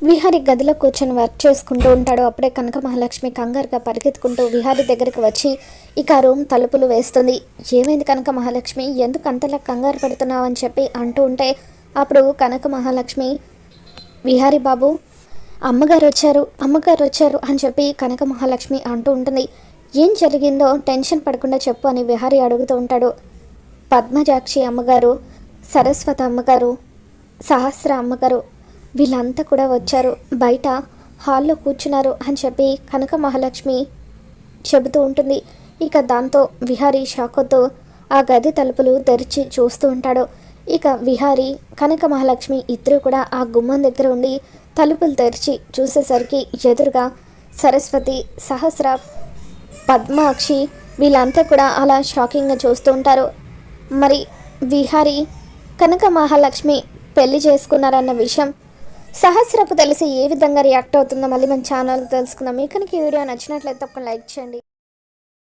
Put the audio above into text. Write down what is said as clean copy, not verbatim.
విహారి గదిలో కూర్చొని వర్క్ చేసుకుంటూ ఉంటాడు. అప్పుడే కనక మహాలక్ష్మి కంగారుగా పరిగెత్తుకుంటూ విహారి దగ్గరికి వచ్చి ఇక రూమ్ తలుపులు వేస్తుంది. ఏమైంది కనక మహాలక్ష్మి, ఎందుకు అంతలా కంగారు పడుతున్నావు అని చెప్పి అంటూ ఉంటే అప్పుడు కనక మహాలక్ష్మి, విహారి బాబు అమ్మగారు వచ్చారు అని చెప్పి కనక మహాలక్ష్మి అంటూ ఉంటుంది. ఏం జరిగిందో టెన్షన్ పడకుండా చెప్పు అని విహారి అడుగుతూ ఉంటాడు. పద్మజాక్షి అమ్మగారు, సరస్వతి అమ్మగారు, సహస్ర అమ్మగారు వీళ్ళంతా కూడా వచ్చారు, బయట హాల్లో కూర్చున్నారు అని చెప్పి కనక మహాలక్ష్మి చెబుతూ ఉంటుంది. ఇక దాంతో విహారీ షాకుతో ఆ గది తలుపులు తెరిచి చూస్తూ ఉంటాడు. ఇక విహారీ కనక మహాలక్ష్మి ఇద్దరు కూడా ఆ గుమ్మం దగ్గర ఉండి తలుపులు తెరిచి చూసేసరికి ఎదురుగా సరస్వతి, సహస్ర, పద్మాక్షి వీళ్ళంతా కూడా అలా షాకింగ్గా చూస్తూ ఉంటారు. మరి విహారీ కనక మహాలక్ష్మి పెళ్లి చేసుకున్నారన్న విషయం సహస్రకు తెలిసి ఏ విధంగా రియాక్ట్ అవుతుందో మళ్ళీ మన ఛానల్ తెలుసుకుందాం. మీకు కనుక ఈ వీడియో నచ్చినట్లయితే తప్పకుండా లైక్ చేయండి.